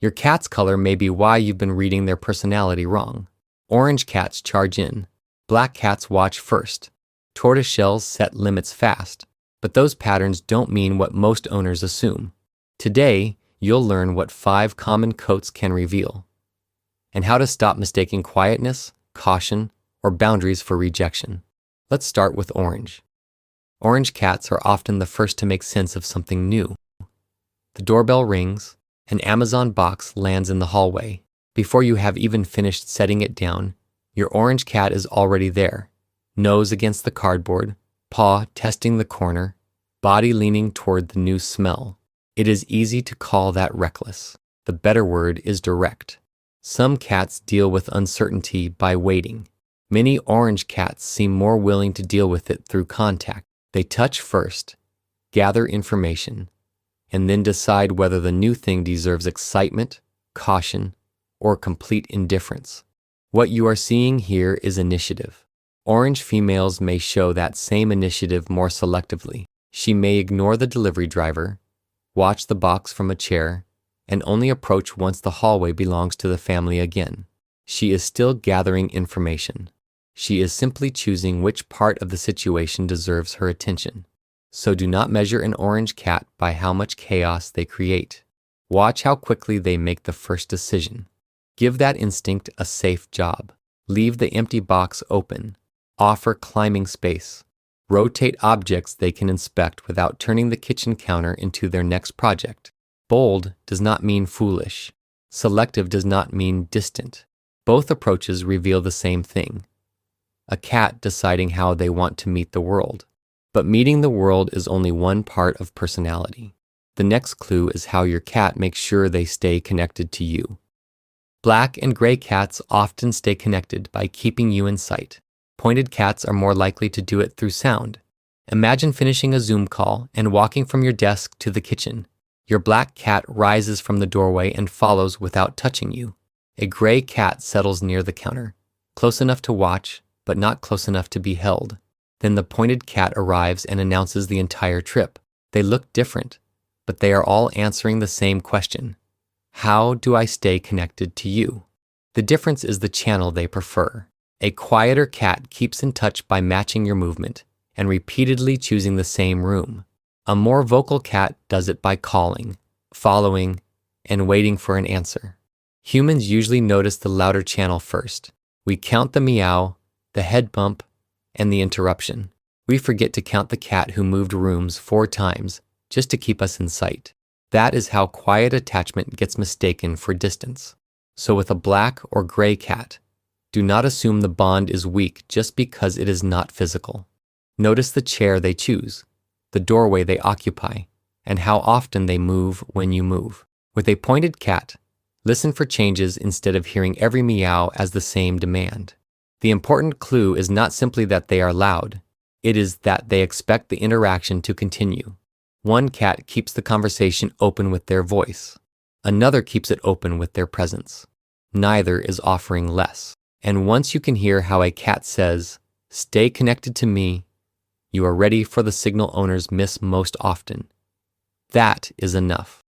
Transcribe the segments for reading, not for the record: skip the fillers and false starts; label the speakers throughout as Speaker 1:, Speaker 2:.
Speaker 1: Your cat's color may be why you've been reading their personality wrong. Orange cats charge in. Black cats watch first. Tortoiseshells set limits fast. But those patterns don't mean what most owners assume. Today, you'll learn what 5 common coats can reveal, and how to stop mistaking quietness, caution, or boundaries for rejection. Let's start with orange. Orange cats are often the first to make sense of something new. The doorbell rings, an Amazon box lands in the hallway. Before you have even finished setting it down, your orange cat is already there, nose against the cardboard, paw testing the corner, body leaning toward the new smell. It is easy to call that reckless. The better word is direct. Some cats deal with uncertainty by waiting. Many orange cats seem more willing to deal with it through contact. They touch first, gather information, and then decide whether the new thing deserves excitement, caution, or complete indifference. What you are seeing here is initiative. Orange females may show that same initiative more selectively. She may ignore the delivery driver, watch the box from a chair, and only approach once the hallway belongs to the family again. She is still gathering information. She is simply choosing which part of the situation deserves her attention. So do not measure an orange cat by how much chaos they create. Watch how quickly they make the first decision. Give that instinct a safe job. Leave the empty box open. Offer climbing space. Rotate objects they can inspect without turning the kitchen counter into their next project. Bold does not mean foolish. Selective does not mean distant. Both approaches reveal the same thing: a cat deciding how they want to meet the world. But meeting the world is only one part of personality. The next clue is how your cat makes sure they stay connected to you. Black and gray cats often stay connected by keeping you in sight. Pointed cats are more likely to do it through sound. Imagine finishing a Zoom call and walking from your desk to the kitchen. Your black cat rises from the doorway and follows without touching you. A gray cat settles near the counter, close enough to watch, but not close enough to be held. Then the pointed cat arrives and announces the entire trip. They look different, but they are all answering the same question: how do I stay connected to you? The difference is the channel they prefer. A quieter cat keeps in touch by matching your movement and repeatedly choosing the same room. A more vocal cat does it by calling, following, and waiting for an answer. Humans usually notice the louder channel first. We count the meow, the head bump, and the interruption. We forget to count the cat who moved rooms 4 times just to keep us in sight. That is how quiet attachment gets mistaken for distance. So with a black or gray cat, do not assume the bond is weak just because it is not physical. Notice the chair they choose, the doorway they occupy, and how often they move when you move. With a pointed cat, listen for changes instead of hearing every meow as the same demand. The important clue is not simply that they are loud. It is that they expect the interaction to continue. One cat keeps the conversation open with their voice. Another keeps it open with their presence. Neither is offering less. And once you can hear how a cat says, "Stay connected to me," you are ready for the signal owners miss most often. That is enough.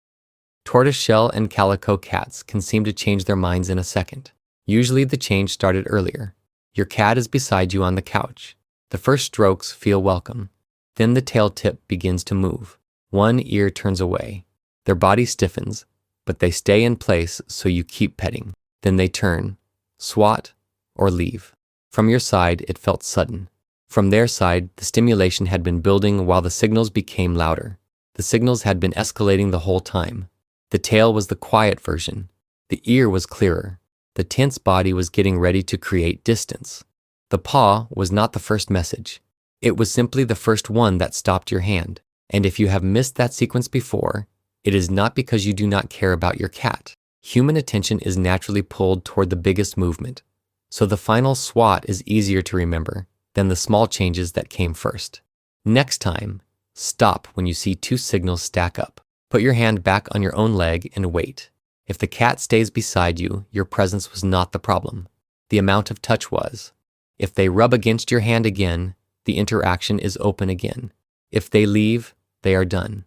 Speaker 1: Tortoiseshell and calico cats can seem to change their minds in a second. Usually the change started earlier. Your cat is beside you on the couch. The first strokes feel welcome. Then the tail tip begins to move. One ear turns away. Their body stiffens, but they stay in place so you keep petting. Then they turn, swat, or leave. From your side, it felt sudden. From their side, the stimulation had been building while the signals became louder. The signals had been escalating the whole time. The tail was the quiet version. The ear was clearer. The tense body was getting ready to create distance. The paw was not the first message. It was simply the first one that stopped your hand. And if you have missed that sequence before, it is not because you do not care about your cat. Human attention is naturally pulled toward the biggest movement. So the final swat is easier to remember than the small changes that came first. Next time, stop when you see 2 signals stack up. Put your hand back on your own leg and wait. If the cat stays beside you, your presence was not the problem. The amount of touch was. If they rub against your hand again, the interaction is open again. If they leave, they are done.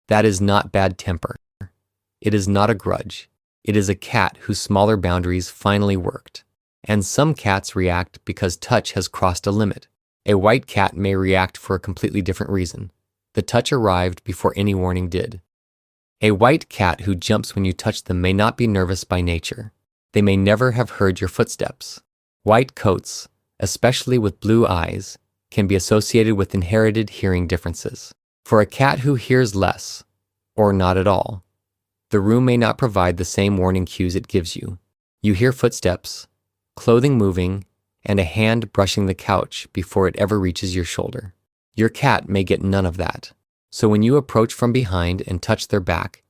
Speaker 1: That is not bad temper. It is not a grudge. It is a cat whose smaller boundaries finally worked. And some cats react because touch has crossed a limit. A white cat may react for a completely different reason. The touch arrived before any warning did. A white cat who jumps when you touch them may not be nervous by nature. They may never have heard your footsteps. White coats, especially with blue eyes, can be associated with inherited hearing differences. For a cat who hears less, or not at all, the room may not provide the same warning cues it gives you. You hear footsteps, clothing moving, and a hand brushing the couch before it ever reaches your shoulder. Your cat may get none of that. So when you approach from behind and touch their back,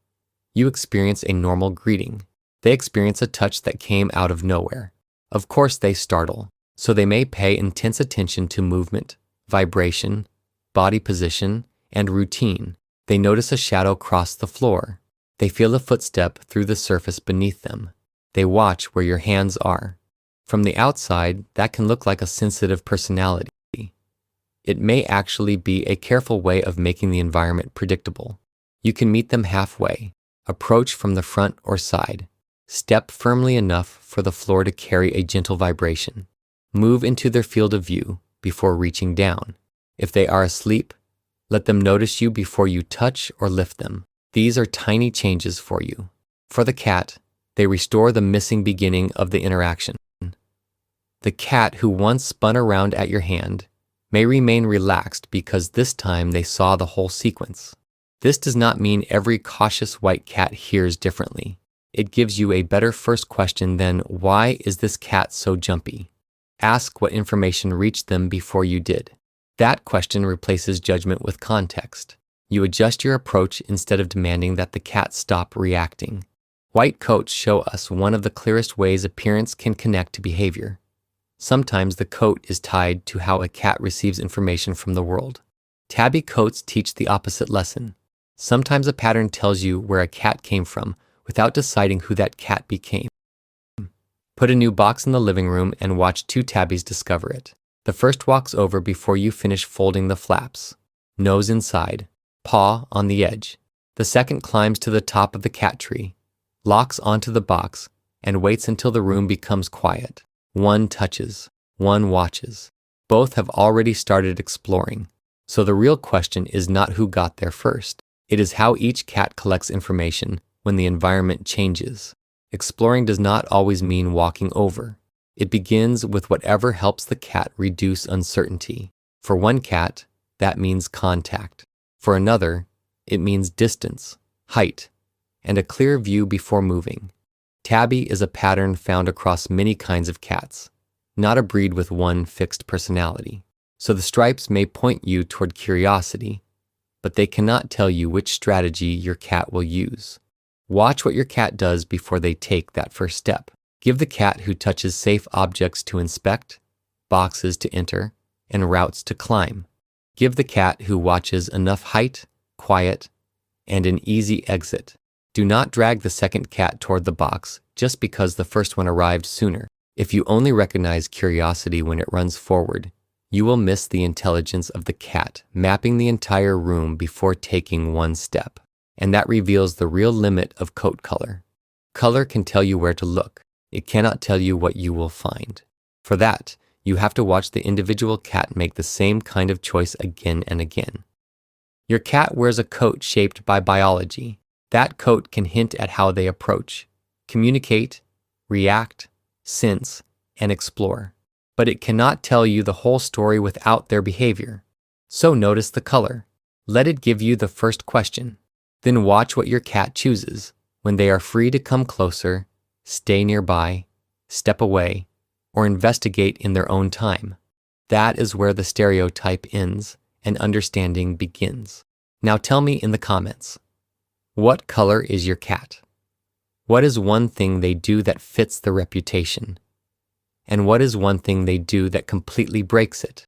Speaker 1: you experience a normal greeting. They experience a touch that came out of nowhere. Of course they startle, so they may pay intense attention to movement, vibration, body position, and routine. They notice a shadow cross the floor. They feel a footstep through the surface beneath them. They watch where your hands are. From the outside, that can look like a sensitive personality. It may actually be a careful way of making the environment predictable. You can meet them halfway, approach from the front or side, step firmly enough for the floor to carry a gentle vibration, move into their field of view before reaching down. If they are asleep, let them notice you before you touch or lift them. These are tiny changes for you. For the cat, they restore the missing beginning of the interaction. The cat who once spun around at your hand may remain relaxed because this time they saw the whole sequence. This does not mean every cautious white cat hears differently. It gives you a better first question than, why is this cat so jumpy? Ask what information reached them before you did. That question replaces judgment with context. You adjust your approach instead of demanding that the cat stop reacting. White coats show us one of the clearest ways appearance can connect to behavior. Sometimes the coat is tied to how a cat receives information from the world. Tabby coats teach the opposite lesson. Sometimes a pattern tells you where a cat came from without deciding who that cat became. Put a new box in the living room and watch two tabbies discover it. The first walks over before you finish folding the flaps. Nose inside, paw on the edge. The second climbs to the top of the cat tree, locks onto the box, and waits until the room becomes quiet. One touches, one watches. Both have already started exploring. So the real question is not who got there first. It is how each cat collects information when the environment changes. Exploring does not always mean walking over. It begins with whatever helps the cat reduce uncertainty. For one cat, that means contact. For another, it means distance, height, and a clear view before moving. Tabby is a pattern found across many kinds of cats, not a breed with one fixed personality. So the stripes may point you toward curiosity, but they cannot tell you which strategy your cat will use. Watch what your cat does before they take that first step. Give the cat who touches safe objects to inspect, boxes to enter, and routes to climb. Give the cat who watches enough height, quiet, and an easy exit. Do not drag the second cat toward the box just because the first one arrived sooner. If you only recognize curiosity when it runs forward, you will miss the intelligence of the cat mapping the entire room before taking one step. And that reveals the real limit of coat color. Color can tell you where to look. It cannot tell you what you will find. For that, you have to watch the individual cat make the same kind of choice again and again. Your cat wears a coat shaped by biology. That coat can hint at how they approach, communicate, react, sense, and explore. But it cannot tell you the whole story without their behavior. So notice the color. Let it give you the first question. Then watch what your cat chooses. When they are free to come closer, stay nearby, step away, or investigate in their own time. That is where the stereotype ends and understanding begins. Now tell me in the comments, what color is your cat? What is one thing they do that fits the reputation? And what is one thing they do that completely breaks it?